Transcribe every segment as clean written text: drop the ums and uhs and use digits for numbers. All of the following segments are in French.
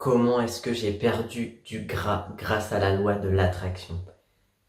comment est-ce que j'ai perdu du gras grâce à la loi de l'attraction.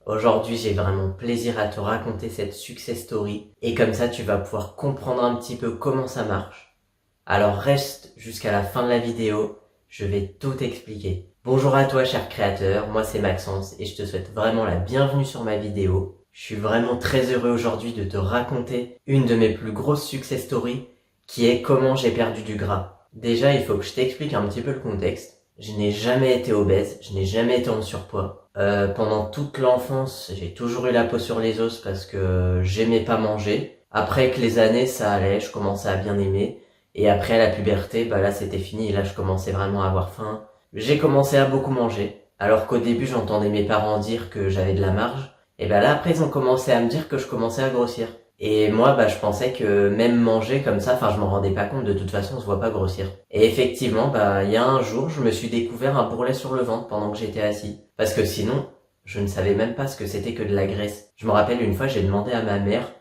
Aujourd'hui, j'ai vraiment plaisir à te raconter cette success story et comme ça, tu vas pouvoir comprendre un petit peu comment ça marche. Alors reste jusqu'à la fin de la vidéo, je vais tout expliquer. Bonjour à toi, cher créateur, moi c'est Maxence et je te souhaite vraiment la bienvenue sur ma vidéo. Je suis vraiment très heureux aujourd'hui de te raconter une de mes plus grosses success stories qui est comment j'ai perdu du gras. Déjà, il faut que je t'explique un petit peu le contexte. Je n'ai jamais été obèse, je n'ai jamais été en surpoids. Pendant toute l'enfance, j'ai toujours eu la peau sur les os parce que j'aimais pas manger. Après que les années, ça allait, je commençais à bien aimer. Et après la puberté, là c'était fini, et là je commençais vraiment à avoir faim. J'ai commencé à beaucoup manger. Alors qu'au début, j'entendais mes parents dire que j'avais de la marge. Et là après, ils ont commencé à me dire que je commençais à grossir. Et moi, je pensais que même manger comme ça, je m'en rendais pas compte, de toute façon, on se voit pas grossir. Et effectivement, il y a un jour, je me suis découvert un bourrelet sur le ventre pendant que j'étais assis. Parce que sinon, je ne savais même pas ce que c'était que de la graisse. Je me rappelle une fois, j'ai demandé à ma mère,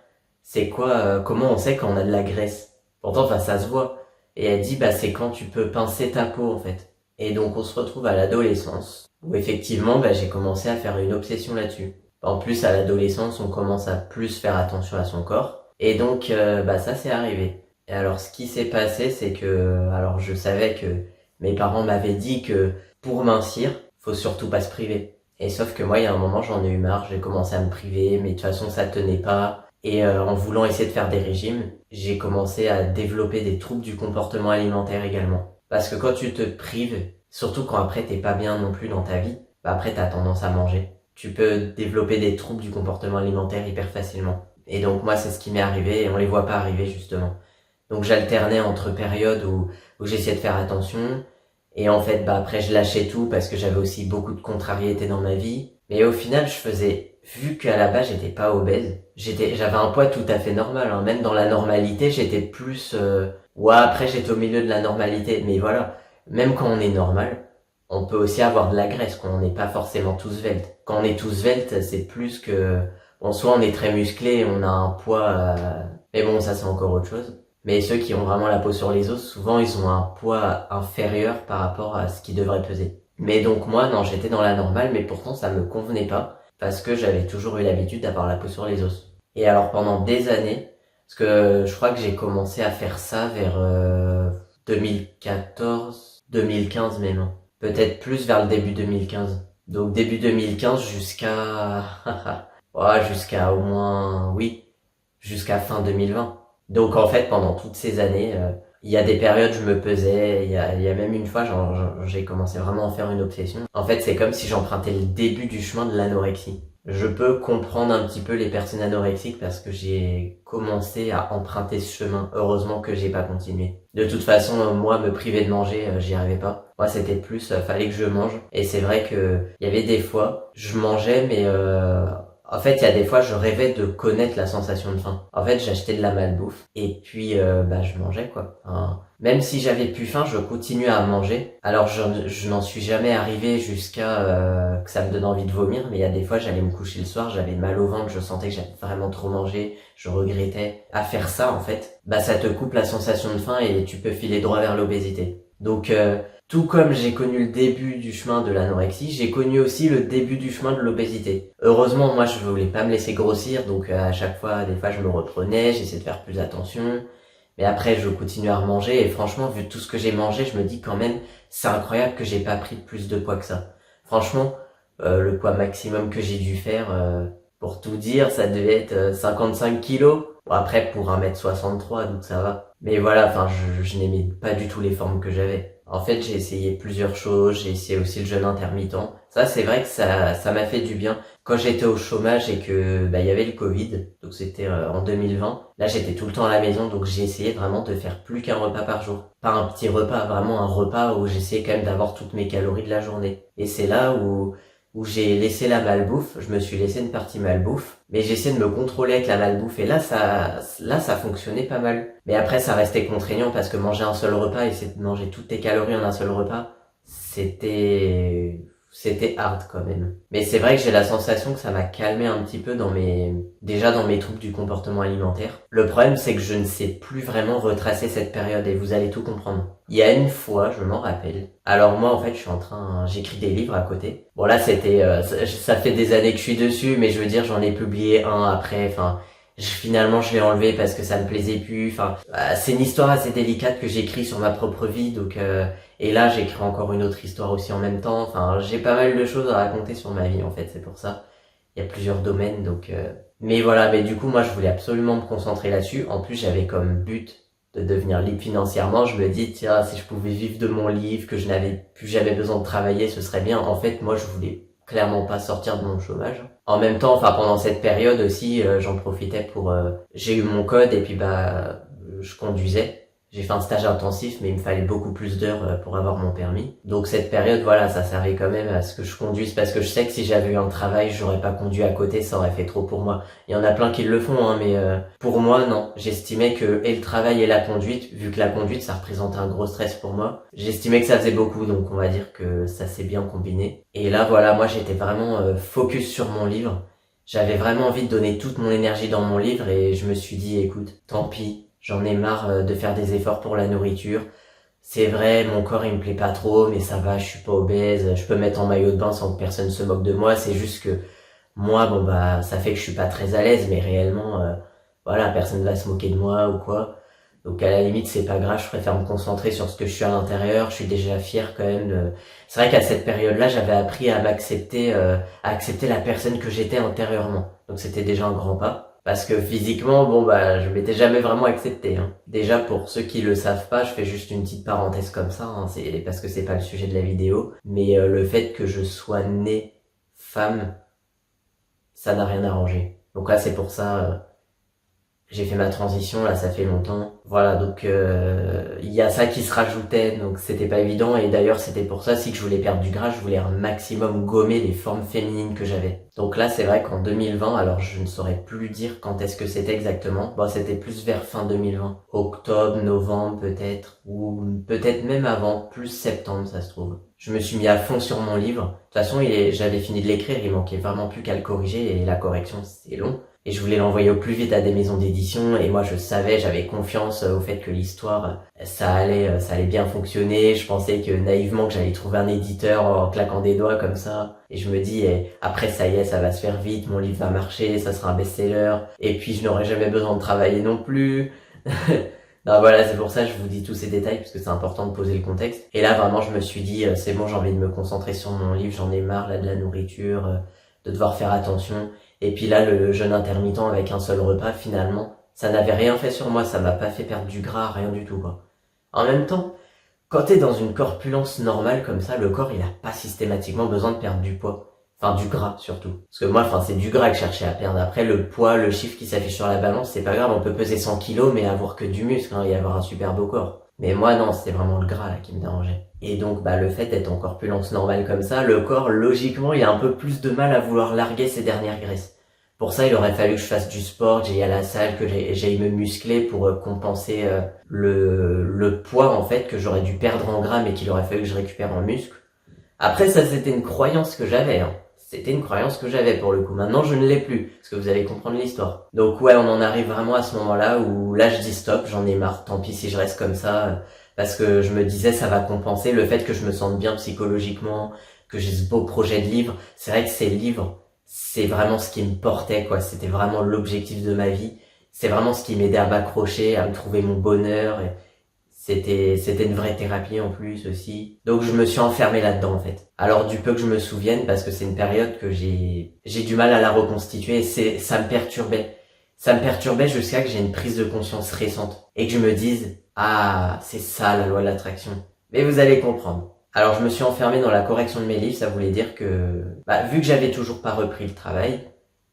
c'est quoi, comment on sait quand on a de la graisse? Pourtant, ça se voit. Et elle dit, c'est quand tu peux pincer ta peau, en fait. Et donc, on se retrouve à l'adolescence, où effectivement, j'ai commencé à faire une obsession là-dessus. En plus, à l'adolescence, on commence à plus faire attention à son corps. Et donc, ça c'est arrivé. Et alors, ce qui s'est passé, c'est que, alors je savais que mes parents m'avaient dit que pour mincir, faut surtout pas se priver. Et sauf que moi, il y a un moment, j'en ai eu marre, j'ai commencé à me priver, mais de toute façon, ça tenait pas. Et en voulant essayer de faire des régimes, j'ai commencé à développer des troubles du comportement alimentaire également. Parce que quand tu te prives, surtout quand après t'es pas bien non plus dans ta vie, après t'as tendance à manger. Tu peux développer des troubles du comportement alimentaire hyper facilement. Et donc moi, c'est ce qui m'est arrivé et on les voit pas arriver justement. Donc j'alternais entre périodes où j'essayais de faire attention et en fait, après je lâchais tout parce que j'avais aussi beaucoup de contrariétés dans ma vie. Mais au final, vu qu'à la base j'étais pas obèse, j'avais un poids tout à fait normal, hein. Même dans la normalité, j'étais plus, après j'étais au milieu de la normalité. Mais voilà, même quand on est normal, on peut aussi avoir de la graisse quand on n'est pas forcément tout svelte. Quand on est tout svelte, c'est plus que, soit on est très musclé, on a un poids, mais bon, ça c'est encore autre chose. Mais ceux qui ont vraiment la peau sur les os, souvent ils ont un poids inférieur par rapport à ce qu'ils devraient peser. Mais donc moi, non, j'étais dans la normale, mais pourtant ça me convenait pas, parce que j'avais toujours eu l'habitude d'avoir la peau sur les os. Et alors pendant des années, parce que je crois que j'ai commencé à faire ça vers 2014, 2015 même, hein. Peut-être plus vers le début 2015. Donc début 2015 jusqu'à jusqu'à au moins, oui, jusqu'à fin 2020. Donc en fait, pendant toutes ces années, il y a des périodes où je me pesais, il y a même une fois, j'ai commencé vraiment à faire une obsession. En fait, c'est comme si j'empruntais le début du chemin de l'anorexie. Je peux comprendre un petit peu les personnes anorexiques parce que j'ai commencé à emprunter ce chemin. Heureusement que j'ai pas continué. De toute façon, moi, me priver de manger, j'y arrivais pas. Moi, c'était plus, fallait que je mange. Et c'est vrai que il y avait des fois, je mangeais, mais en fait, il y a des fois, je rêvais de connaître la sensation de faim. En fait, j'achetais de la malbouffe et puis je mangeais quoi. Enfin, même si j'avais plus faim, je continuais à manger. Alors je n'en suis jamais arrivé jusqu'à que ça me donne envie de vomir, mais il y a des fois, j'allais me coucher le soir, j'avais mal au ventre, je sentais que j'avais vraiment trop mangé, je regrettais. À faire ça, en fait, ça te coupe la sensation de faim et tu peux filer droit vers l'obésité. Donc tout comme j'ai connu le début du chemin de l'anorexie, j'ai connu aussi le début du chemin de l'obésité. Heureusement, moi, je voulais pas me laisser grossir, donc à chaque fois, des fois, je me reprenais, j'essayais de faire plus attention. Mais après, je continuais à manger et franchement, vu tout ce que j'ai mangé, je me dis quand même, c'est incroyable que j'ai pas pris plus de poids que ça. Franchement, le poids maximum que j'ai dû faire, pour tout dire, ça devait être 55 kilos. Bon, après, pour 1m63, donc ça va. Mais voilà, je n'aimais pas du tout les formes que j'avais. En fait, j'ai essayé plusieurs choses, j'ai essayé aussi le jeûne intermittent. Ça, c'est vrai que ça m'a fait du bien. Quand j'étais au chômage et que, il y avait le Covid, donc c'était en 2020. Là, j'étais tout le temps à la maison, donc j'ai essayé vraiment de faire plus qu'un repas par jour. Pas un petit repas, vraiment un repas où j'essayais quand même d'avoir toutes mes calories de la journée. Et c'est là où j'ai laissé la malbouffe, je me suis laissé une partie malbouffe, mais j'essayais de me contrôler avec la malbouffe et là ça fonctionnait pas mal. Mais après ça restait contraignant parce que manger un seul repas, essayer de manger toutes tes calories en un seul repas, c'était hard quand même. Mais c'est vrai que j'ai la sensation que ça m'a calmé un petit peu déjà dans mes troubles du comportement alimentaire. Le problème, c'est que je ne sais plus vraiment retracer cette période et vous allez tout comprendre. Il y a une fois, je m'en rappelle. Alors moi, en fait, j'écris des livres à côté. Bon là, ça fait des années que je suis dessus, mais je veux dire, j'en ai publié un après, enfin, finalement, je l'ai enlevé parce que ça me plaisait plus. Enfin, c'est une histoire assez délicate que j'écris sur ma propre vie, donc et là, j'écris encore une autre histoire aussi en même temps. Enfin, j'ai pas mal de choses à raconter sur ma vie, en fait, c'est pour ça. Il y a plusieurs domaines, donc mais voilà, mais du coup, moi, je voulais absolument me concentrer là-dessus. En plus, j'avais comme but de devenir libre financièrement. Je me dis, tiens, si je pouvais vivre de mon livre, que je n'avais plus jamais besoin de travailler, ce serait bien. En fait, moi, je voulais clairement pas sortir de mon chômage. En même temps, enfin pendant cette période aussi, j'en profitais j'ai eu mon code et puis je conduisais. J'ai fait un stage intensif, mais il me fallait beaucoup plus d'heures pour avoir mon permis. Donc cette période, voilà, ça servait quand même à ce que je conduise parce que je sais que si j'avais eu un travail, j'aurais pas conduit à côté, ça aurait fait trop pour moi. Il y en a plein qui le font, hein, mais pour moi, non. J'estimais que et le travail et la conduite, vu que la conduite, ça représentait un gros stress pour moi, j'estimais que ça faisait beaucoup, donc on va dire que ça s'est bien combiné. Et là, voilà, moi j'étais vraiment focus sur mon livre. J'avais vraiment envie de donner toute mon énergie dans mon livre et je me suis dit, écoute, tant pis. J'en ai marre de faire des efforts pour la nourriture. C'est vrai, mon corps il me plaît pas trop, mais ça va, je suis pas obèse, je peux mettre en maillot de bain sans que personne se moque de moi. C'est juste que moi, bon bah, ça fait que je suis pas très à l'aise, mais réellement, voilà, personne va se moquer de moi ou quoi. Donc à la limite, c'est pas grave, je préfère me concentrer sur ce que je suis à l'intérieur. Je suis déjà fier quand même C'est vrai qu'à cette période-là, j'avais appris à m'accepter, à accepter la personne que j'étais intérieurement. Donc c'était déjà un grand pas. Parce que physiquement, bon bah, je m'étais jamais vraiment accepté. Hein. Déjà pour ceux qui le savent pas, je fais juste une petite parenthèse comme ça, hein, c'est parce que c'est pas le sujet de la vidéo. Mais le fait que je sois née femme, ça n'a rien arrangé. Donc là, c'est pour ça. J'ai fait ma transition, là ça fait longtemps. Voilà, donc il y a ça qui se rajoutait, donc c'était pas évident. Et d'ailleurs c'était pour ça si que je voulais perdre du gras, je voulais un maximum gommer les formes féminines que j'avais. Donc là c'est vrai qu'en 2020, alors je ne saurais plus dire quand est-ce que c'était exactement. Bon, c'était plus vers fin 2020. Octobre, novembre peut-être, ou peut-être même avant, plus septembre ça se trouve. Je me suis mis à fond sur mon livre. De toute façon j'avais fini de l'écrire, il manquait vraiment plus qu'à le corriger et la correction c'est long. Et je voulais l'envoyer au plus vite à des maisons d'édition et moi je savais, j'avais confiance au fait que l'histoire ça allait bien fonctionner. Je pensais que naïvement que j'allais trouver un éditeur en claquant des doigts comme ça. Et je me dis après ça y est, ça va se faire vite, mon livre va marcher, ça sera un best-seller et puis je n'aurai jamais besoin de travailler non plus. Non voilà, c'est pour ça que je vous dis tous ces détails parce que c'est important de poser le contexte. Et là vraiment je me suis dit c'est bon, j'ai envie de me concentrer sur mon livre, j'en ai marre là de la nourriture, de devoir faire attention. Et puis là, le jeûne intermittent avec un seul repas, finalement, ça n'avait rien fait sur moi, ça m'a pas fait perdre du gras, rien du tout, quoi. En même temps, quand t'es dans une corpulence normale comme ça, le corps, il a pas systématiquement besoin de perdre du poids. Enfin, du gras, surtout. Parce que moi, c'est du gras que je cherchais à perdre. Après, le poids, le chiffre qui s'affiche sur la balance, c'est pas grave, on peut peser 100 kilos, mais avoir que du muscle, hein, et avoir un super beau corps. Mais moi, non, c'était vraiment le gras, là, qui me dérangeait. Et donc, le fait d'être en corpulence normale comme ça, le corps, logiquement, il a un peu plus de mal à vouloir larguer ses dernières graisses. Pour ça, il aurait fallu que je fasse du sport, que j'aille à la salle, que j'aille me muscler pour compenser le poids, en fait, que j'aurais dû perdre en gras, mais qu'il aurait fallu que je récupère en muscle. Après, ça, c'était une croyance que j'avais, hein. C'était une croyance que j'avais pour le coup. Maintenant, je ne l'ai plus, parce que vous allez comprendre l'histoire. Donc ouais, on en arrive vraiment à ce moment-là où là, je dis stop, j'en ai marre, tant pis si je reste comme ça, parce que je me disais, ça va compenser le fait que je me sente bien psychologiquement, que j'ai ce beau projet de livre. C'est vrai que ces livres, c'est vraiment ce qui me portait, quoi. C'était vraiment l'objectif de ma vie. C'est vraiment ce qui m'aidait à m'accrocher, à me trouver mon bonheur. Et c'était une vraie thérapie en plus aussi. Donc je me suis enfermé là-dedans en fait. Alors du peu que je me souvienne, parce que c'est une période que j'ai du mal à la reconstituer, et ça me perturbait. Ça me perturbait jusqu'à que j'ai une prise de conscience récente et que je me dise ah c'est ça la loi de l'attraction. Mais vous allez comprendre. Alors je me suis enfermé dans la correction de mes livres, ça voulait dire que vu que j'avais toujours pas repris le travail,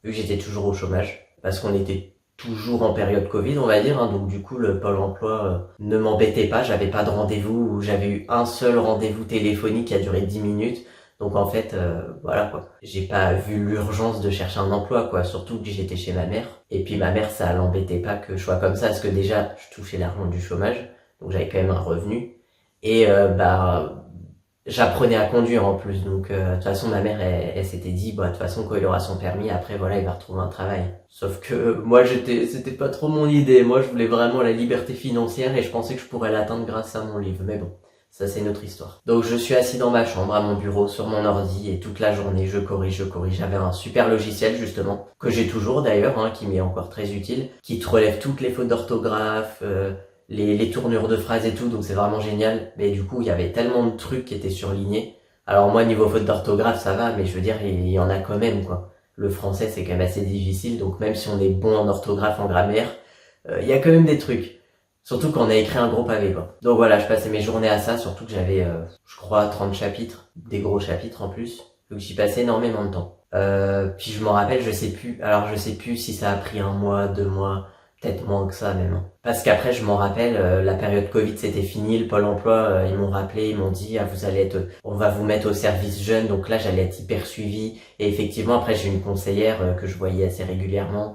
vu que j'étais toujours au chômage, parce qu'on était toujours en période Covid, on va dire, hein, donc du coup le Pôle emploi ne m'embêtait pas, j'avais pas de rendez-vous, j'avais eu un seul rendez-vous téléphonique qui a duré 10 minutes, donc en fait, voilà quoi. J'ai pas vu l'urgence de chercher un emploi, quoi, surtout que j'étais chez ma mère, et puis ma mère ça l'embêtait pas que je sois comme ça, parce que déjà je touchais l'argent du chômage, donc j'avais quand même un revenu, et J'apprenais à conduire en plus, donc de toute façon ma mère elle s'était dit bah de toute façon quand il aura son permis après voilà il va retrouver un travail. Sauf que moi c'était pas trop mon idée, moi je voulais vraiment la liberté financière et je pensais que je pourrais l'atteindre grâce à mon livre, mais bon ça c'est une autre histoire. Donc je suis assis dans ma chambre à mon bureau sur mon ordi et toute la journée je corrige. J'avais un super logiciel justement que j'ai toujours d'ailleurs hein, qui m'est encore très utile, qui te relève toutes les fautes d'orthographe. Les tournures de phrases et tout, donc c'est vraiment génial. Mais du coup, il y avait tellement de trucs qui étaient surlignés. Alors moi, niveau faute d'orthographe, ça va, mais je veux dire, il y en a quand même, quoi. Le français, c'est quand même assez difficile, donc même si on est bon en orthographe, en grammaire, il y a quand même des trucs. Surtout quand on a écrit un gros pavé, quoi. Donc voilà, je passais mes journées à ça, surtout que j'avais, je crois, 30 chapitres, des gros chapitres en plus. Donc j'y passais énormément de temps. Puis je m'en rappelle, je sais plus. Alors je sais plus si ça a pris 1 mois, 2 mois, peut-être moins que ça même. Parce qu'après, je m'en rappelle, la période Covid, c'était fini, le Pôle emploi, ils m'ont rappelé, ils m'ont dit, ah, vous allez être, on va vous mettre au service jeune, donc là, j'allais être hyper suivi. Et effectivement, après, j'ai une conseillère que je voyais assez régulièrement,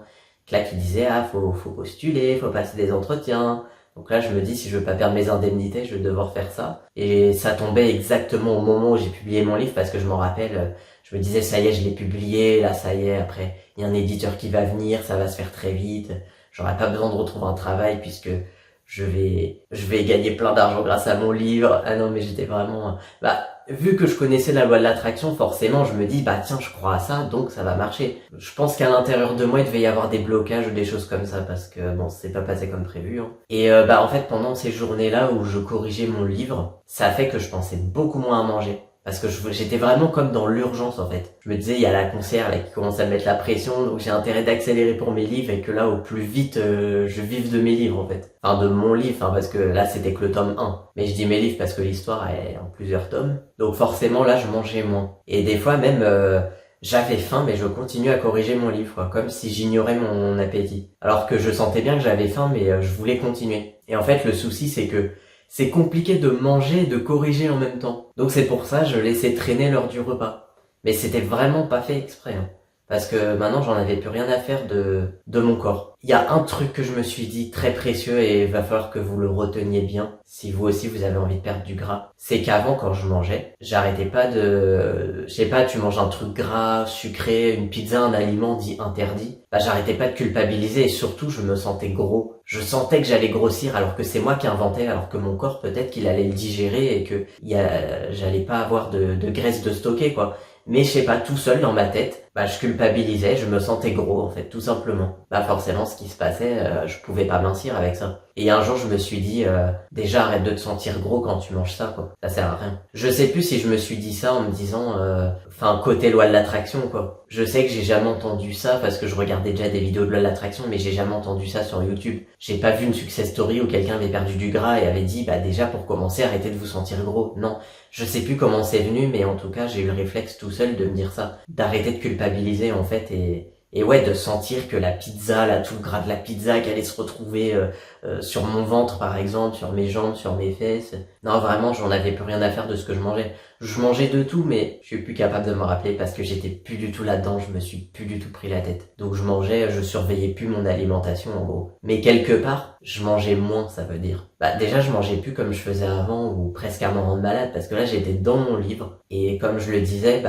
là, qui disait, ah, faut postuler, faut passer des entretiens. Donc là, je me dis, si je veux pas perdre mes indemnités, je vais devoir faire ça. Et ça tombait exactement au moment où j'ai publié mon livre, parce que je m'en rappelle, je me disais, ça y est, je l'ai publié, là, ça y est, après, il y a un éditeur qui va venir, ça va se faire très vite. J'aurais pas besoin de retrouver un travail puisque je vais gagner plein d'argent grâce à mon livre. Ah non, mais j'étais vraiment, vu que je connaissais la loi de l'attraction, forcément, je me dis, bah tiens, je crois à ça, donc ça va marcher. Je pense qu'à l'intérieur de moi, il devait y avoir des blocages ou des choses comme ça parce que bon, c'est pas passé comme prévu. Hein. Et en fait, pendant ces journées-là où je corrigeais mon livre, ça a fait que je pensais beaucoup moins à manger. Parce que j'étais vraiment comme dans l'urgence en fait. Je me disais, il y a la conseillère là qui commence à me mettre la pression, donc j'ai intérêt d'accélérer pour mes livres et que là, au plus vite, je vive de mes livres en fait. Enfin, de mon livre, hein, parce que là, c'était que le tome 1. Mais je dis mes livres parce que l'histoire est en plusieurs tomes. Donc forcément, là, je mangeais moins. Et des fois même, j'avais faim, mais je continuais à corriger mon livre, quoi, comme si j'ignorais mon appétit. Alors que je sentais bien que j'avais faim, mais je voulais continuer. Et en fait, le souci, c'est que c'est compliqué de manger et de corriger en même temps. Donc c'est pour ça que je laissais traîner l'heure du repas. Mais c'était vraiment pas fait exprès. Hein. Parce que maintenant j'en avais plus rien à faire de mon corps. Il y a un truc que je me suis dit très précieux et il va falloir que vous le reteniez bien si vous aussi vous avez envie de perdre du gras. C'est qu'avant quand je mangeais, j'arrêtais pas je sais pas, tu manges un truc gras, sucré, une pizza, un aliment dit interdit. J'arrêtais pas de culpabiliser et surtout je me sentais gros. Je sentais que j'allais grossir alors que c'est moi qui inventais, alors que mon corps peut-être qu'il allait le digérer et que j'allais pas avoir de graisse de stocker quoi. Mais je sais pas, tout seul dans ma tête, je culpabilisais, je me sentais gros en fait, tout simplement. Forcément, ce qui se passait, je pouvais pas mincir avec ça. Et un jour, je me suis dit, déjà arrête de te sentir gros quand tu manges ça, quoi. Ça sert à rien. Je sais plus si je me suis dit ça en me disant, côté loi de l'attraction, quoi. Je sais que j'ai jamais entendu ça parce que je regardais déjà des vidéos de loi de l'attraction, mais j'ai jamais entendu ça sur YouTube. J'ai pas vu une success story où quelqu'un avait perdu du gras et avait dit, déjà pour commencer, arrêtez de vous sentir gros. Non. Je sais plus comment c'est venu, mais en tout cas, j'ai eu le réflexe tout seul de me dire ça. D'arrêter de culpabiliser, en fait, et ouais, de sentir que la pizza, là, tout le gras de la pizza qui allait se retrouver sur mon ventre, par exemple, sur mes jambes, sur mes fesses. Non, vraiment, j'en avais plus rien à faire de ce que je mangeais. Je mangeais de tout, mais je suis plus capable de me rappeler parce que j'étais plus du tout là-dedans, je me suis plus du tout pris la tête. Donc je mangeais, je surveillais plus mon alimentation, en gros. Mais quelque part, je mangeais moins, ça veut dire. Déjà, je mangeais plus comme je faisais avant, ou presque à m'en rendre malade, parce que là, j'étais dans mon livre. Et comme je le disais,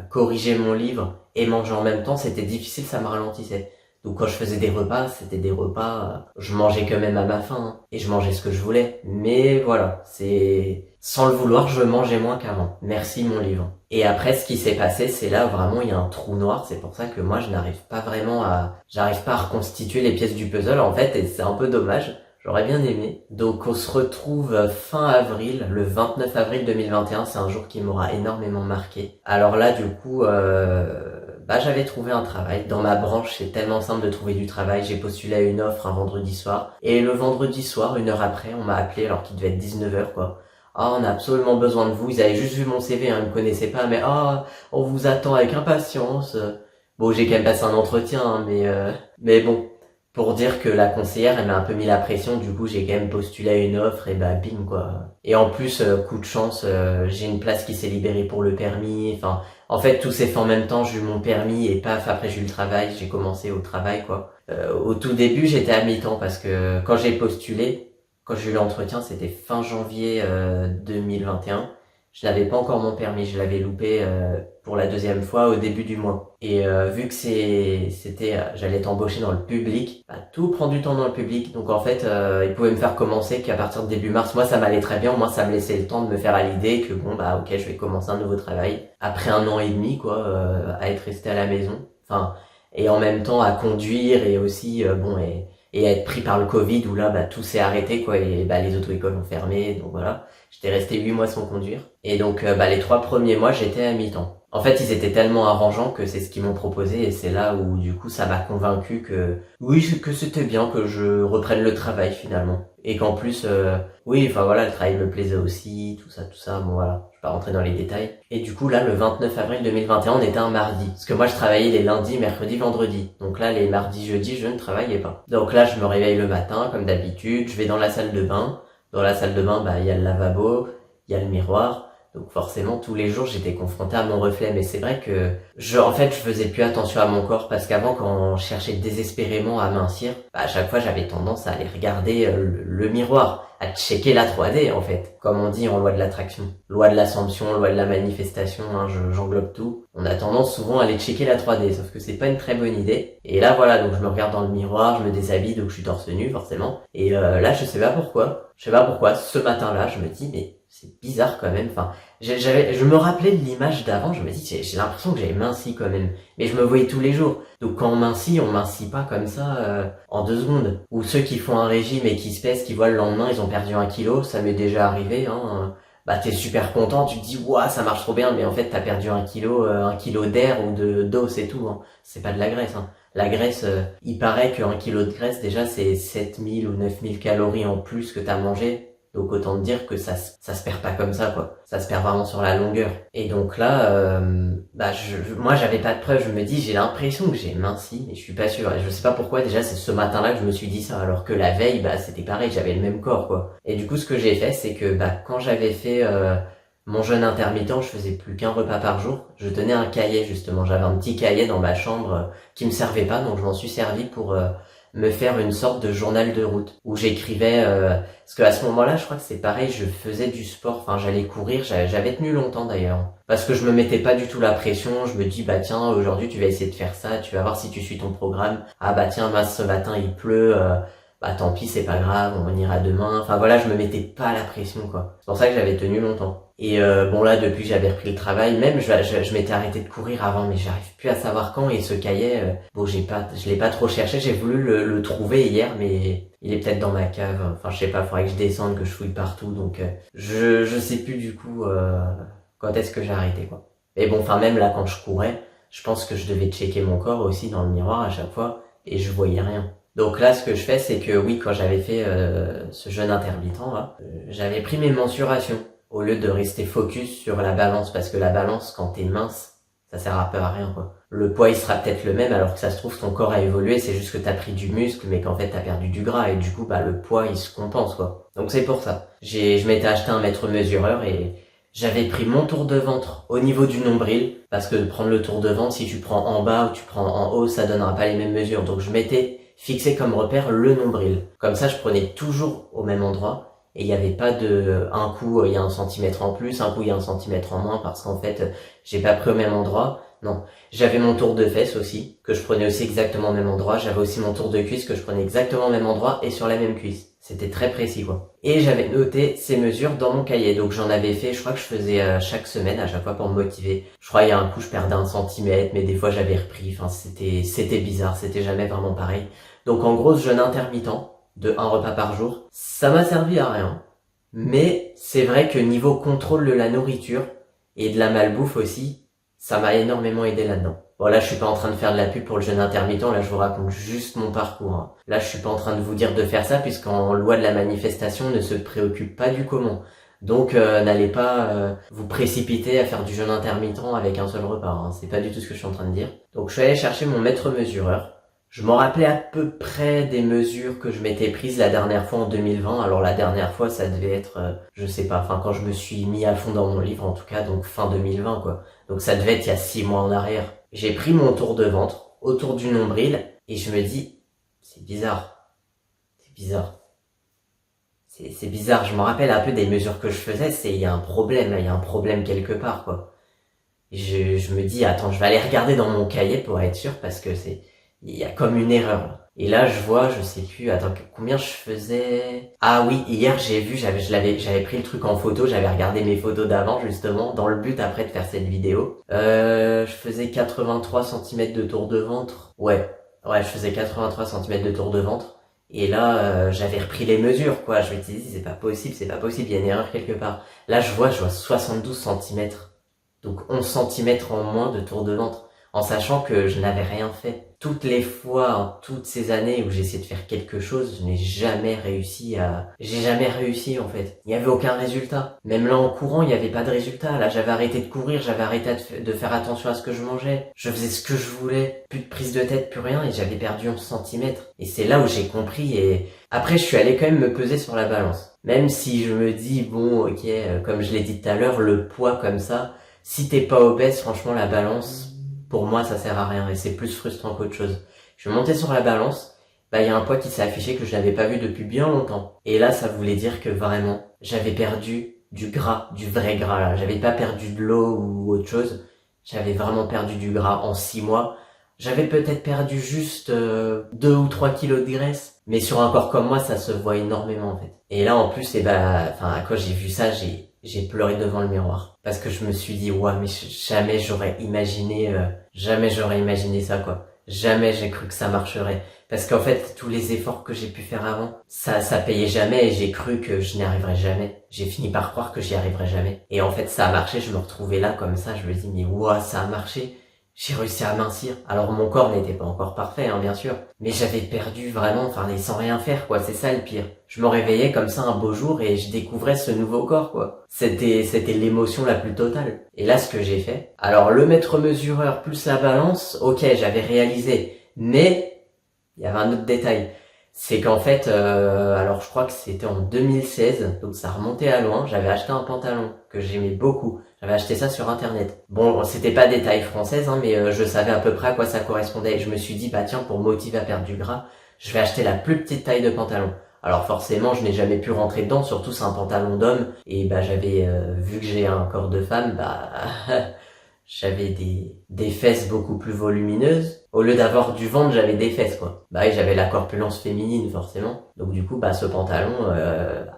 corriger mon livre et manger en même temps, c'était difficile, ça me ralentissait. Donc quand je faisais des repas, c'était des repas, je mangeais quand même à ma faim, hein, et je mangeais ce que je voulais. Mais voilà, sans le vouloir, je mangeais moins qu'avant. Merci mon livre. Et après, ce qui s'est passé, c'est là vraiment il y a un trou noir. C'est pour ça que moi, j'arrive pas à reconstituer les pièces du puzzle en fait, et c'est un peu dommage. J'aurais bien aimé. Donc on se retrouve fin avril, le 29 avril 2021, c'est un jour qui m'aura énormément marqué. Alors là, du coup, j'avais trouvé un travail. Dans ma branche, c'est tellement simple de trouver du travail. J'ai postulé à une offre un vendredi soir. Et le vendredi soir, 1 heure après, on m'a appelé alors qu'il devait être 19h quoi. Ah, on a absolument besoin de vous. Ils avaient juste vu mon CV, hein, ils me connaissaient pas, mais on vous attend avec impatience. Bon, j'ai quand même passé un entretien, hein, mais bon. Pour dire que la conseillère, elle m'a un peu mis la pression, du coup j'ai quand même postulé à une offre et bim quoi. Et en plus, coup de chance, j'ai une place qui s'est libérée pour le permis, en fait tout s'est fait en même temps, j'ai eu mon permis et paf, après j'ai eu le travail, j'ai commencé au travail quoi. Au tout début j'étais à mi-temps parce que quand j'ai postulé, quand j'ai eu l'entretien c'était fin janvier 2021 Je n'avais pas encore mon permis, je l'avais loupé pour la deuxième fois au début du mois. Et vu que j'allais être embauché dans le public, bah, tout prend du temps dans le public. Donc en fait, ils pouvaient me faire commencer qu'à partir de début mars. Moi, ça m'allait très bien. Moi, ça me laissait le temps de me faire à l'idée que bon bah ok, je vais commencer un nouveau travail après 1 an et demi quoi, à être resté à la maison. Enfin, et en même temps à conduire et aussi et à être pris par le Covid où là bah tout s'est arrêté quoi et bah les auto-écoles ont fermé donc voilà. J'étais resté 8 mois sans conduire. Et donc, les 3 premiers mois, j'étais à mi-temps. En fait, ils étaient tellement arrangeants que c'est ce qu'ils m'ont proposé et c'est là où, du coup, ça m'a convaincu que, oui, que c'était bien que je reprenne le travail, finalement. Et qu'en plus, oui, enfin voilà, le travail me plaisait aussi, tout ça, bon voilà. Je vais pas rentrer dans les détails. Et du coup, là, le 29 avril 2021, on était un mardi. Parce que moi, je travaillais les lundis, mercredis, vendredis. Donc là, les mardis, jeudis, je ne travaillais pas. Donc là, je me réveille le matin, comme d'habitude, je vais dans la salle de bain. Dans la salle de bain, il y a le lavabo, il y a le miroir. Donc forcément, tous les jours, j'étais confronté à mon reflet. Mais c'est vrai que en fait, je faisais plus attention à mon corps parce qu'avant, quand je cherchais désespérément à mincir, à chaque fois, j'avais tendance à aller regarder le miroir, à checker la 3D, en fait. Comme on dit en loi de l'attraction. Loi de l'assomption, loi de la manifestation, hein, j'englobe tout. On a tendance souvent à aller checker la 3D, sauf que c'est pas une très bonne idée. Et là, voilà, donc je me regarde dans le miroir, je me déshabille, donc je suis torse nu, forcément. Et là, je sais pas pourquoi. Ce matin-là, je me dis, mais c'est bizarre quand même. Enfin, je me rappelais de l'image d'avant. Je me dis, j'ai l'impression que j'avais minci quand même. Mais je me voyais tous les jours. Donc quand on mincit pas comme ça en 2 secondes. Ou ceux qui font un régime et qui se pèsent, qui voient le lendemain, ils ont perdu 1 kilo. Ça m'est déjà arrivé. Hein. Bah t'es super content, tu te dis ouah ça marche trop bien, mais en fait t'as perdu 1 kilo, 1 kilo d'air ou d'eau, c'est tout. Hein. C'est pas de la graisse. Hein. La graisse, il paraît qu'1 kilo de graisse déjà c'est 7000 ou 9000 calories en plus que t'as mangé. Donc autant te dire que ça se perd pas comme ça quoi. Ça se perd vraiment sur la longueur. Et donc là, moi j'avais pas de preuves. Je me dis j'ai l'impression que j'ai minci, mais je suis pas sûr. Et je sais pas pourquoi. Déjà c'est ce matin-là que je me suis dit ça, alors que la veille c'était pareil, j'avais le même corps quoi. Et du coup ce que j'ai fait c'est que quand j'avais fait mon jeûne intermittent, je faisais plus qu'un repas par jour. Je tenais un cahier justement. J'avais un petit cahier dans ma chambre qui me servait pas, donc je m'en suis servi pour me faire une sorte de journal de route où j'écrivais parce qu'à ce moment-là je crois que c'est pareil, je faisais du sport, enfin j'allais courir, j'avais tenu longtemps d'ailleurs parce que je me mettais pas du tout la pression. Je me dis tiens aujourd'hui tu vas essayer de faire ça, tu vas voir si tu suis ton programme. Tiens mince ce matin il pleut, tant pis c'est pas grave, on ira demain. Enfin voilà, je me mettais pas la pression quoi. C'est pour ça que j'avais tenu longtemps. Et là depuis que j'avais repris le travail, même je m'étais arrêté de courir avant, mais j'arrive plus à savoir quand. Et ce cahier, je l'ai pas trop cherché. J'ai voulu le trouver hier, mais il est peut-être dans ma cave. Enfin je sais pas, faudrait que je descende, que je fouille partout. Donc je sais plus du coup quand est-ce que j'ai arrêté quoi. Mais bon, enfin même là quand je courais, je pense que je devais checker mon corps aussi dans le miroir à chaque fois et je voyais rien. Donc là, ce que je fais, c'est que oui, quand j'avais fait ce jeûne intermittent, là, j'avais pris mes mensurations au lieu de rester focus sur la balance, parce que la balance, quand t'es mince, ça sert un peu à rien, quoi. Le poids, il sera peut-être le même, alors que ça se trouve, ton corps a évolué, c'est juste que t'as pris du muscle, mais qu'en fait, t'as perdu du gras, et du coup, le poids, il se compense, quoi. Donc c'est pour ça. Je m'étais acheté un mètre mesureur, et j'avais pris mon tour de ventre au niveau du nombril, parce que prendre le tour de ventre, si tu prends en bas ou tu prends en haut, ça donnera pas les mêmes mesures. Donc je m'étais fixé comme repère le nombril. Comme ça, je prenais toujours au même endroit. Et il n'y avait pas un coup il y a 1 centimètre en plus, un coup il y a 1 centimètre en moins, parce qu'en fait j'ai pas pris au même endroit. Non, j'avais mon tour de fesses aussi, que je prenais aussi exactement au même endroit. J'avais aussi mon tour de cuisse que je prenais exactement au même endroit et sur la même cuisse. C'était très précis quoi. Et j'avais noté ces mesures dans mon cahier, donc j'en avais fait, je crois que je faisais chaque semaine à chaque fois pour me motiver. Je crois il y a un coup je perdais 1 centimètre, mais des fois j'avais repris. Enfin c'était bizarre, c'était jamais vraiment pareil. Donc en gros ce jeûne intermittent de 1 repas par jour, ça m'a servi à rien. Mais c'est vrai que niveau contrôle de la nourriture et de la malbouffe aussi, ça m'a énormément aidé là-dedans. Bon là je suis pas en train de faire de la pub pour le jeûne intermittent, là je vous raconte juste mon parcours. Hein. Là je suis pas en train de vous dire de faire ça puisqu'en loi de la manifestation ne se préoccupe pas du comment. Donc n'allez pas vous précipiter à faire du jeûne intermittent avec un seul repas. Hein. C'est pas du tout ce que je suis en train de dire. Donc je suis allé chercher mon mètre mesureur. Je m'en rappelais à peu près des mesures que je m'étais prises la dernière fois en 2020. Alors la dernière fois, ça devait être, je sais pas, enfin quand je me suis mis à fond dans mon livre en tout cas, donc fin 2020 quoi. Donc ça devait être il y a 6 mois en arrière. J'ai pris mon tour de ventre autour du nombril et je me dis, c'est bizarre. C'est bizarre, je me rappelle un peu des mesures que je faisais, il y a un problème, il y a un problème quelque part, quoi. Je me dis, attends, je vais aller regarder dans mon cahier pour être sûr, parce que il y a comme une erreur, là. Et là, je vois, je sais plus, attends, combien je faisais? Ah oui, hier, j'ai vu, j'avais pris le truc en photo, j'avais regardé mes photos d'avant, justement, dans le but après de faire cette vidéo. Je faisais 83 centimètres de tour de ventre. Ouais, je faisais 83 centimètres de tour de ventre. Et là, j'avais repris les mesures, quoi. Je me disais, c'est pas possible, il y a une erreur quelque part. Là, je vois 72 centimètres. Donc 11 centimètres en moins de tour de ventre. En sachant que je n'avais rien fait. Toutes les fois, en toutes ces années où j'ai essayé de faire quelque chose, j'ai jamais réussi, en fait. Il n'y avait aucun résultat. Même là, en courant, il n'y avait pas de résultat. Là, j'avais arrêté de courir, j'avais arrêté de faire attention à ce que je mangeais. Je faisais ce que je voulais. Plus de prise de tête, plus rien, et j'avais perdu 11 centimètres. Et c'est là où j'ai compris, et après, je suis allé quand même me peser sur la balance. Même si je me dis, bon, ok, comme je l'ai dit tout à l'heure, le poids comme ça, si t'es pas obèse, franchement, la balance, pour moi, ça sert à rien et c'est plus frustrant qu'autre chose. Je vais monter sur la balance, il y a un poids qui s'est affiché que je n'avais pas vu depuis bien longtemps. Et là, ça voulait dire que vraiment, j'avais perdu du gras, du vrai gras là. J'avais pas perdu de l'eau ou autre chose. J'avais vraiment perdu du gras en 6 mois. J'avais peut-être perdu juste 2 ou 3 kilos de graisse. Mais sur un corps comme moi, ça se voit énormément en fait. Et là, en plus, quand j'ai vu ça, j'ai pleuré devant le miroir. Parce que je me suis dit, ouais, mais jamais j'aurais imaginé ça, quoi. Jamais j'ai cru que ça marcherait. Parce qu'en fait, tous les efforts que j'ai pu faire avant, ça payait jamais et j'ai cru que je n'y arriverais jamais. J'ai fini par croire que j'y arriverais jamais. Et en fait, ça a marché, je me retrouvais là comme ça, je me dis, mais ouais, ça a marché. J'ai réussi à mincir. Alors mon corps n'était pas encore parfait, hein, bien sûr. Mais j'avais perdu vraiment, et sans rien faire, quoi. C'est ça le pire. Je me réveillais comme ça un beau jour et je découvrais ce nouveau corps, quoi. C'était l'émotion la plus totale. Et là, ce que j'ai fait. Alors le mètre mesureur plus la balance, ok, j'avais réalisé. Mais, il y avait un autre détail. C'est qu'en fait, alors je crois que c'était en 2016, donc ça remontait à loin, j'avais acheté un pantalon que j'aimais beaucoup. J'avais acheté ça sur internet. Bon, c'était pas des tailles françaises, hein, mais je savais à peu près à quoi ça correspondait. Et je me suis dit, bah tiens, pour me motiver à perdre du gras, je vais acheter la plus petite taille de pantalon. Alors forcément, je n'ai jamais pu rentrer dedans, surtout c'est un pantalon d'homme. Et j'avais, vu que j'ai un corps de femme, j'avais des fesses beaucoup plus volumineuses. Au lieu d'avoir du ventre, j'avais des fesses, quoi. Oui, j'avais la corpulence féminine, forcément. Donc du coup, ce pantalon,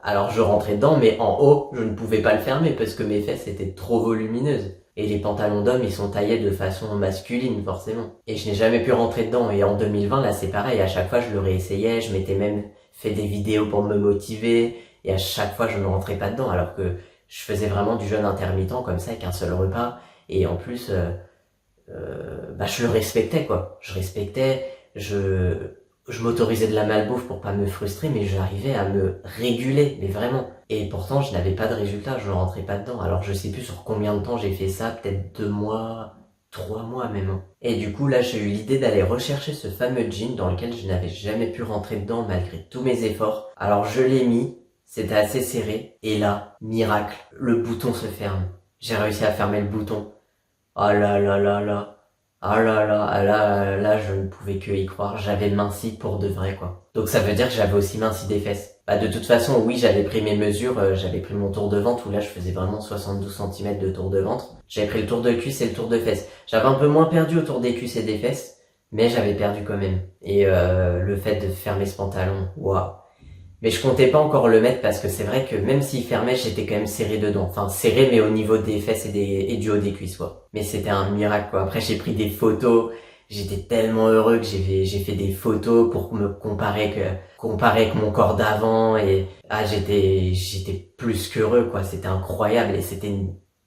alors je rentrais dedans, mais en haut, je ne pouvais pas le fermer parce que mes fesses étaient trop volumineuses. Et les pantalons d'hommes, ils sont taillés de façon masculine, forcément. Et je n'ai jamais pu rentrer dedans. Et en 2020, là, c'est pareil. À chaque fois, je le réessayais. Je m'étais même fait des vidéos pour me motiver. Et à chaque fois, je ne rentrais pas dedans. Alors que je faisais vraiment du jeûne intermittent, comme ça, avec un seul repas. Et en plus, je le respectais, quoi. Je m'autorisais de la malbouffe pour pas me frustrer, mais j'arrivais à me réguler, mais vraiment. Et pourtant, je n'avais pas de résultat, je ne rentrais pas dedans. Alors je sais plus sur combien de temps j'ai fait ça, peut-être 2 mois, 3 mois même, hein. Et du coup, là, j'ai eu l'idée d'aller rechercher ce fameux jean dans lequel je n'avais jamais pu rentrer dedans malgré tous mes efforts. Alors je l'ai mis, c'était assez serré, et là, miracle, le bouton se ferme. J'ai réussi à fermer le bouton. Oh là là là là. Ah là là, là, je ne pouvais que y croire. J'avais minci pour de vrai, quoi. Donc ça veut dire que j'avais aussi minci des fesses. De toute façon, oui, j'avais pris mes mesures, j'avais pris mon tour de ventre où là je faisais vraiment 72 centimètres de tour de ventre. J'avais pris le tour de cuisse et le tour de fesses. J'avais un peu moins perdu autour des cuisses et des fesses, mais j'avais perdu quand même. Et le fait de fermer ce pantalon, waouh. Mais je comptais pas encore le mettre parce que c'est vrai que même s'il fermait, j'étais quand même serré dedans. Enfin, serré, mais au niveau des fesses et du haut des cuisses, quoi. Mais c'était un miracle, quoi. Après, j'ai pris des photos. J'étais tellement heureux que j'ai fait des photos pour me comparer avec mon corps d'avant et, j'étais plus qu'heureux, quoi. C'était incroyable et c'était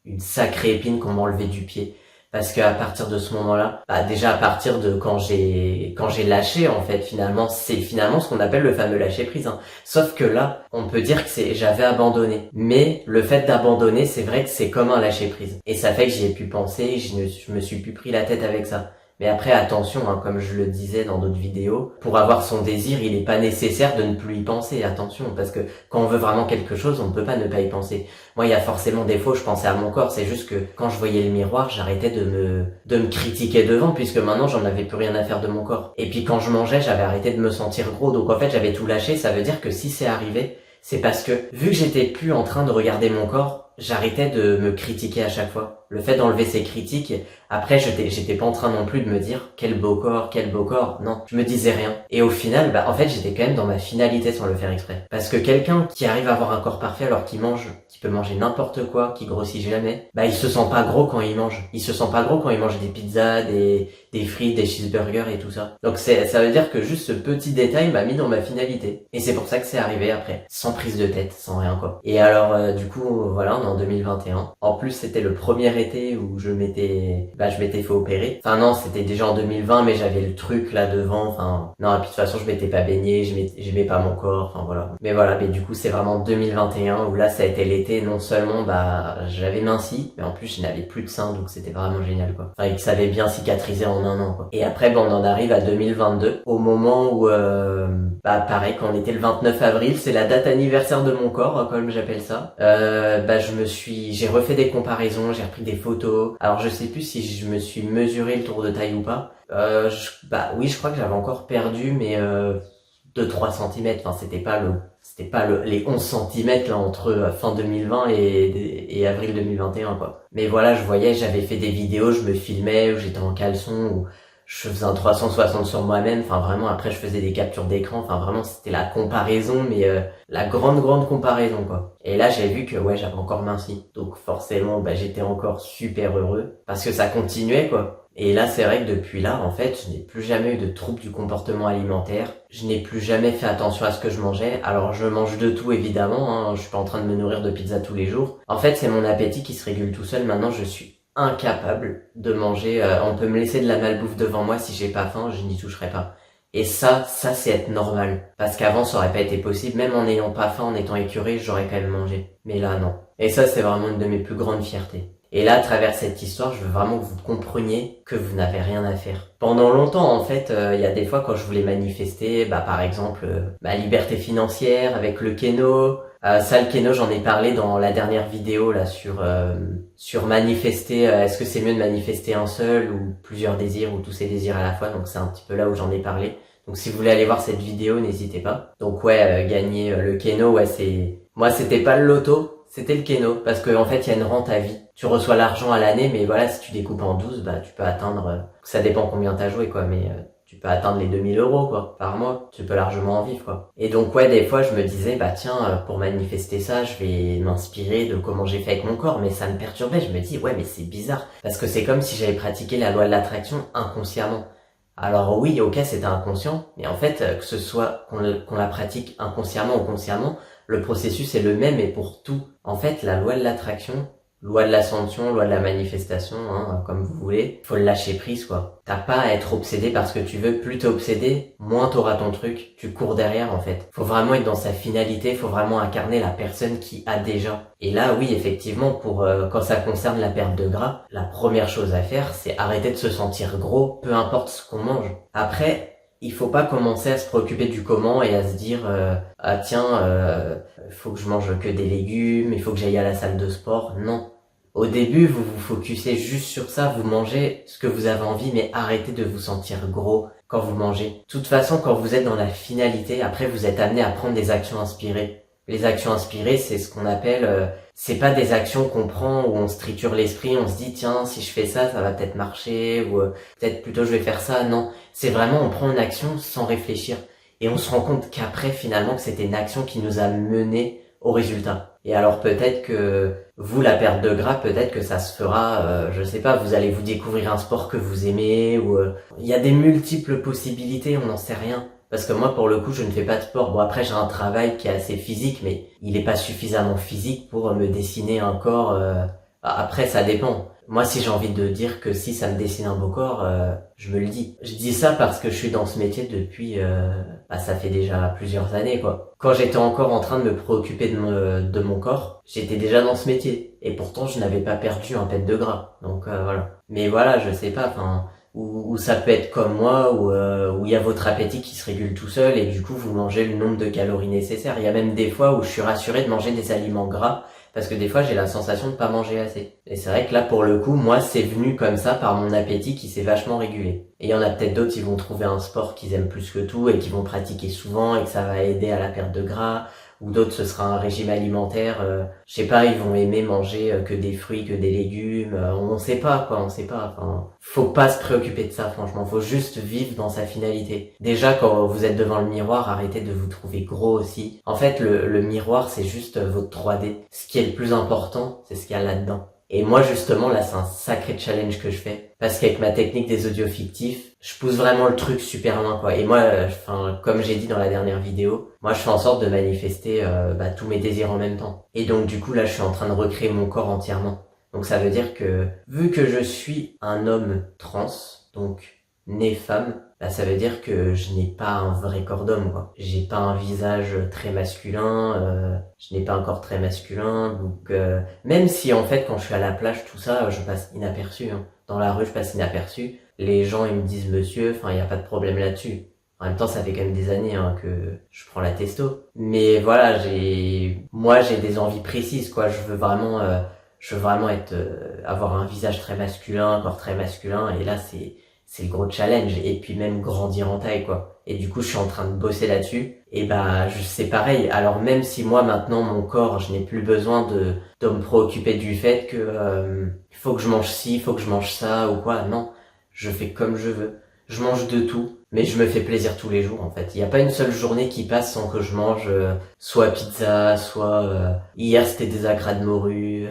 une sacrée épine qu'on m'enlevait du pied. Parce qu'à partir de ce moment-là, déjà à partir de quand j'ai lâché, en fait, c'est finalement ce qu'on appelle le fameux lâcher prise, hein. Sauf que là, on peut dire que j'avais abandonné. Mais le fait d'abandonner, c'est vrai que c'est comme un lâcher prise. Et ça fait que j'y ai pu penser, je me suis plus pris la tête avec ça. Mais après, attention, hein, comme je le disais dans d'autres vidéos, pour avoir son désir, il n'est pas nécessaire de ne plus y penser, attention, parce que quand on veut vraiment quelque chose, on ne peut pas ne pas y penser. Moi, il y a forcément des fois, je pensais à mon corps, c'est juste que quand je voyais le miroir, j'arrêtais de me critiquer devant, puisque maintenant, j'en avais plus rien à faire de mon corps. Et puis quand je mangeais, j'avais arrêté de me sentir gros, donc en fait, j'avais tout lâché, ça veut dire que si c'est arrivé, C'est parce que, vu que j'étais plus en train de regarder mon corps, j'arrêtais de me critiquer à chaque fois. Le fait d'enlever ces critiques, après j'étais pas en train non plus de me dire quel beau corps, non, je me disais rien. Et au final, en fait j'étais quand même dans ma finalité sans le faire exprès. Parce que quelqu'un qui arrive à avoir un corps parfait alors qui peut manger n'importe quoi, qui grossit jamais, il se sent pas gros quand il mange. Il se sent pas gros quand il mange des pizzas, des frites, des cheeseburgers et tout ça. Donc ça veut dire que juste ce petit détail m'a mis dans ma finalité. Et c'est pour ça que c'est arrivé après. Sans prise de tête, sans rien quoi. Et alors du coup, voilà, on est en 2021. En plus c'était le premier été où je m'étais fait opérer. Enfin non, c'était déjà en 2020, mais j'avais le truc là devant. Enfin non, et puis de toute façon je m'étais pas baigné, j'aimais pas mon corps. Enfin voilà. Mais du coup c'est vraiment 2021 où là ça a été l'été. Non seulement j'avais minci, mais en plus je n'avais plus de seins, donc c'était vraiment génial quoi. Enfin il savait bien cicatriser en un an quoi. Et après on en arrive à 2022, au moment où pareil, quand on était le 29 avril, c'est la date anniversaire de mon corps, comme j'appelle ça. J'ai refait des comparaisons, j'ai repris des photos. Alors je sais plus si je me suis mesuré le tour de taille ou pas. Oui, je crois que j'avais encore perdu, mais de 3 cm. Enfin, c'était pas les 11 cm là entre fin 2020 et avril 2021 quoi. Mais voilà, j'avais fait des vidéos, je me filmais où j'étais en caleçon, où je faisais un 360 sur moi-même. Enfin vraiment, après je faisais des captures d'écran. Enfin vraiment, c'était la comparaison, mais la grande comparaison quoi. Et là j'ai vu que j'avais encore minci. Donc forcément j'étais encore super heureux parce que ça continuait quoi. Et là c'est vrai que depuis là en fait je n'ai plus jamais eu de troubles du comportement alimentaire. Je n'ai plus jamais fait attention à ce que je mangeais. Alors je mange de tout évidemment, hein. Je suis pas en train de me nourrir de pizza tous les jours. En fait c'est mon appétit qui se régule tout seul. Maintenant je suis incapable de manger. On peut me laisser de la malbouffe devant moi, si j'ai pas faim je n'y toucherai pas. Et ça c'est être normal. Parce qu'avant, ça aurait pas été possible. Même en n'ayant pas faim, en étant écœuré, j'aurais quand même mangé. Mais là, non. Et ça, c'est vraiment une de mes plus grandes fiertés. Et là, à travers cette histoire, je veux vraiment que vous compreniez que vous n'avez rien à faire. Pendant longtemps, en fait, il y a des fois quand je voulais manifester, par exemple, ma liberté financière avec le Keno. Ça, le Keno, j'en ai parlé dans la dernière vidéo là sur manifester. Est-ce que c'est mieux de manifester un seul ou plusieurs désirs ou tous ces désirs à la fois? Donc c'est un petit peu là où j'en ai parlé. Donc si vous voulez aller voir cette vidéo, n'hésitez pas. Donc gagner le Keno, moi c'était pas le loto, c'était le Keno parce que en fait il y a une rente à vie. Tu reçois l'argent à l'année, mais voilà, si tu découpes en 12, tu peux atteindre, ça dépend combien t'as joué quoi, mais tu peux atteindre les 2000 € quoi par mois. Tu peux largement en vivre quoi. Et donc des fois je me disais tiens, pour manifester ça, je vais m'inspirer de comment j'ai fait avec mon corps, mais ça me perturbait. Je me dis mais c'est bizarre parce que c'est comme si j'avais pratiqué la loi de l'attraction inconsciemment. Alors oui, ok, c'était inconscient, mais en fait, que ce soit qu'on la pratique inconsciemment ou consciemment, le processus est le même et pour tout. En fait, la loi de l'attraction, loi de l'ascension, loi de la manifestation, comme vous voulez, faut le lâcher prise quoi. T'as pas à être obsédé parce que tu veux. Plus t'es obsédé, moins t'auras ton truc. Tu cours derrière en fait. Faut vraiment être dans sa finalité, faut vraiment incarner la personne qui a déjà. Et là oui, effectivement, pour quand ça concerne la perte de gras, la première chose à faire, c'est arrêter de se sentir gros, peu importe ce qu'on mange. Après, il faut pas commencer à se préoccuper du comment et à se dire faut que je mange que des légumes, il faut que j'aille à la salle de sport. Non. Au début, vous vous focussez juste sur ça, vous mangez ce que vous avez envie, mais arrêtez de vous sentir gros quand vous mangez. De toute façon, quand vous êtes dans la finalité, après vous êtes amené à prendre des actions inspirées. Les actions inspirées, c'est ce qu'on appelle, c'est pas des actions qu'on prend où on se triture l'esprit, on se dit tiens, si je fais ça, ça va peut-être marcher, ou peut-être plutôt je vais faire ça. Non, c'est vraiment on prend une action sans réfléchir. Et on se rend compte qu'après, finalement, que c'était une action qui nous a mené au résultat. Et alors peut-être que vous, la perte de gras, peut-être que ça se fera, je sais pas, vous allez vous découvrir un sport que vous aimez, ou il y a des multiples possibilités, on n'en sait rien. Parce que moi, pour le coup, je ne fais pas de sport. Bon, après, j'ai un travail qui est assez physique, mais il est pas suffisamment physique pour me dessiner un corps. Après, ça dépend. Moi, si j'ai envie de dire que si ça me dessine un beau corps, je me le dis. Je dis ça parce que je suis dans ce métier depuis, ça fait déjà plusieurs années, quoi. Quand j'étais encore en train de me préoccuper de mon corps, j'étais déjà dans ce métier. Et pourtant, je n'avais pas perdu un pet de gras. Donc, voilà. Mais voilà, je sais pas, ou ça peut être comme moi, où il y a votre appétit qui se régule tout seul et du coup, vous mangez le nombre de calories nécessaires. Il y a même des fois où je suis rassuré de manger des aliments gras parce que des fois j'ai la sensation de pas manger assez. Et c'est vrai que là pour le coup, moi c'est venu comme ça par mon appétit qui s'est vachement régulé. Et il y en a peut-être d'autres qui vont trouver un sport qu'ils aiment plus que tout et qui vont pratiquer souvent et que ça va aider à la perte de gras, ou d'autres ce sera un régime alimentaire, je sais pas, ils vont aimer manger que des fruits, que des légumes, on sait pas quoi, on sait pas, enfin, faut pas se préoccuper de ça franchement, faut juste vivre dans sa finalité. Déjà quand vous êtes devant le miroir, arrêtez de vous trouver gros aussi. En fait le miroir c'est juste votre 3D, ce qui est le plus important c'est ce qu'il y a là-dedans. Et moi justement là c'est un sacré challenge que je fais parce qu'avec ma technique des audios fictifs, je pousse vraiment le truc super loin quoi. Et moi enfin comme j'ai dit dans la dernière vidéo, moi je fais en sorte de manifester tous mes désirs en même temps. Et donc du coup là je suis en train de recréer mon corps entièrement. Donc ça veut dire que vu que je suis un homme trans, donc né femme, bah ça veut dire que je n'ai pas un vrai corps d'homme quoi. J'ai pas un visage très masculin, je n'ai pas un corps très masculin, donc même si en fait quand je suis à la plage tout ça, je passe inaperçu. Hein. Dans la rue je passe inaperçu. Les gens ils me disent monsieur, enfin il y a pas de problème là-dessus. En même temps ça fait quand même des années que je prends la testo. Mais voilà moi j'ai des envies précises quoi. Je veux vraiment être avoir un visage très masculin, un corps très masculin. Et là c'est le gros challenge, et puis même grandir en taille quoi. Et du coup je suis en train de bosser là-dessus, et bah c'est pareil. Alors même si moi maintenant mon corps je n'ai plus besoin de me préoccuper du fait que il faut que je mange ci, il faut que je mange ça ou quoi, non, je fais comme je veux, je mange de tout, mais je me fais plaisir tous les jours en fait. Il y a pas une seule journée qui passe sans que je mange soit pizza, soit hier c'était des acras de morue.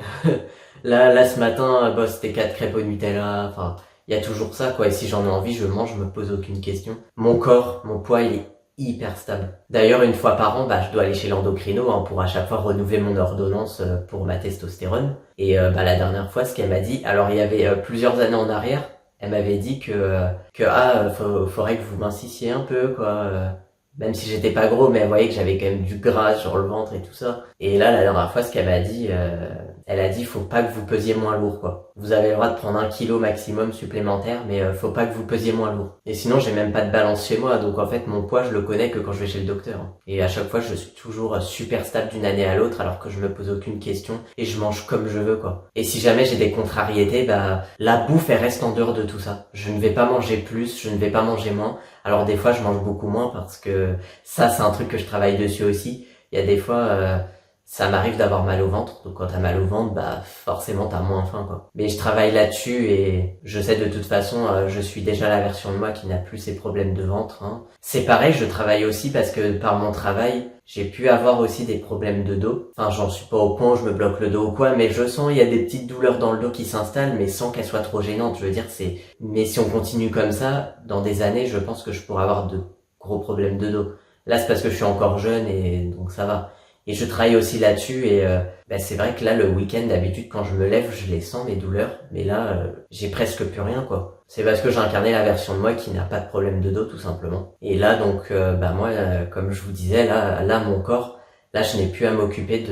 Là ce matin c'était 4 crêpes au Nutella, enfin il y a toujours ça quoi, et si j'en ai envie je mange, je me pose aucune question. Mon corps, mon poids il est hyper stable. D'ailleurs une fois par an je dois aller chez l'endocrino pour à chaque fois renouveler mon ordonnance pour ma testostérone. Et la dernière fois ce qu'elle m'a dit, alors il y avait plusieurs années en arrière, elle m'avait dit faudrait que vous mincissiez un peu quoi, même si j'étais pas gros, mais elle voyait que j'avais quand même du gras sur le ventre et tout ça. Et là la dernière fois ce qu'elle m'a dit, elle a dit faut pas que vous pesiez moins lourd quoi. Vous avez le droit de prendre 1 kilo maximum supplémentaire, mais faut pas que vous pesiez moins lourd. Et sinon j'ai même pas de balance chez moi, donc en fait mon poids je le connais que quand je vais chez le docteur. Et à chaque fois je suis toujours super stable d'une année à l'autre, alors que je me pose aucune question et je mange comme je veux quoi. Et si jamais j'ai des contrariétés, la bouffe elle reste en dehors de tout ça. Je ne vais pas manger plus, je ne vais pas manger moins. Alors des fois je mange beaucoup moins parce que ça c'est un truc que je travaille dessus aussi. Il y a des fois ça m'arrive d'avoir mal au ventre, donc quand t'as mal au ventre, forcément t'as moins faim quoi. Mais je travaille là-dessus et je sais de toute façon, je suis déjà la version de moi qui n'a plus ces problèmes de ventre. Hein. C'est pareil, je travaille aussi parce que par mon travail, j'ai pu avoir aussi des problèmes de dos. Enfin, j'en suis pas au point où je me bloque le dos ou quoi, mais je sens il y a des petites douleurs dans le dos qui s'installent, mais sans qu'elles soient trop gênantes. Je veux dire, mais si on continue comme ça, dans des années, je pense que je pourrais avoir de gros problèmes de dos. Là, c'est parce que je suis encore jeune et donc ça va. Et je travaille aussi là-dessus et c'est vrai que là le week-end d'habitude quand je me lève je les sens mes douleurs, mais là j'ai presque plus rien quoi. C'est parce que j'ai incarné la version de moi qui n'a pas de problème de dos tout simplement. Et là donc moi comme je vous disais là mon corps, là je n'ai plus à m'occuper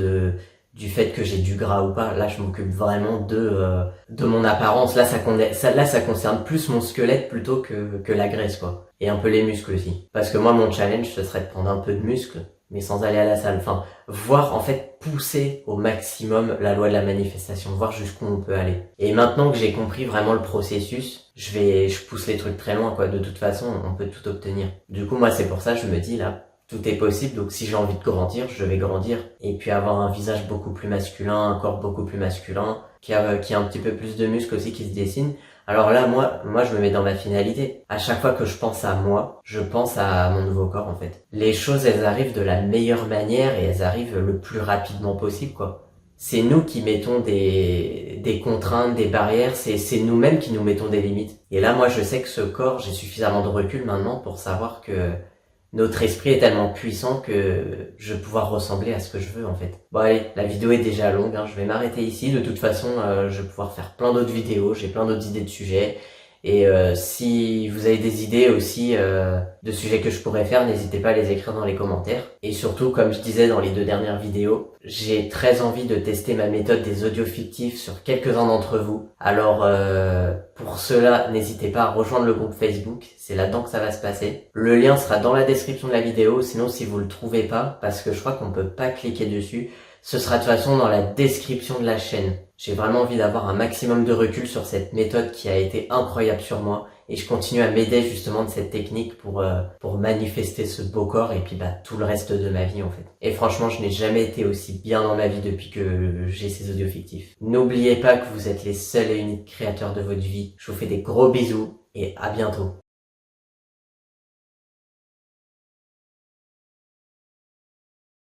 du fait que j'ai du gras ou pas. Là je m'occupe vraiment de mon apparence. Là ça concerne plus mon squelette plutôt que la graisse quoi. Et un peu les muscles aussi. Parce que moi mon challenge ce serait de prendre un peu de muscles mais sans aller à la salle. Enfin, voir en fait pousser au maximum la loi de la manifestation, voir jusqu'où on peut aller. Et maintenant que j'ai compris vraiment le processus, je pousse les trucs très loin quoi. De toute façon, on peut tout obtenir. Du coup, moi c'est pour ça que je me dis là, tout est possible. Donc si j'ai envie de grandir, je vais grandir et puis avoir un visage beaucoup plus masculin, un corps beaucoup plus masculin, qui a un petit peu plus de muscles aussi qui se dessinent. Alors là, moi, je me mets dans ma finalité. À chaque fois que je pense à moi, je pense à mon nouveau corps, en fait. Les choses, elles arrivent de la meilleure manière et elles arrivent le plus rapidement possible, quoi. C'est nous qui mettons des contraintes, des barrières, c'est nous-mêmes qui nous mettons des limites. Et là, moi, je sais que ce corps, j'ai suffisamment de recul maintenant pour savoir que notre esprit est tellement puissant que je vais pouvoir ressembler à ce que je veux en fait. Bon allez, la vidéo est déjà longue, je vais m'arrêter ici. De toute façon, je vais pouvoir faire plein d'autres vidéos, j'ai plein d'autres idées de sujets. Et si vous avez des idées aussi de sujets que je pourrais faire, n'hésitez pas à les écrire dans les commentaires. Et surtout, comme je disais dans les 2 dernières vidéos, j'ai très envie de tester ma méthode des audios fictifs sur quelques-uns d'entre vous. Alors pour cela, n'hésitez pas à rejoindre le groupe Facebook, c'est là-dedans que ça va se passer. Le lien sera dans la description de la vidéo, sinon si vous le trouvez pas, parce que je crois qu'on peut pas cliquer dessus, ce sera de toute façon dans la description de la chaîne. J'ai vraiment envie d'avoir un maximum de recul sur cette méthode qui a été incroyable sur moi et je continue à m'aider justement de cette technique pour manifester ce beau corps et puis tout le reste de ma vie en fait. Et franchement, je n'ai jamais été aussi bien dans ma vie depuis que j'ai ces audios fictifs. N'oubliez pas que vous êtes les seuls et uniques créateurs de votre vie. Je vous fais des gros bisous et à bientôt.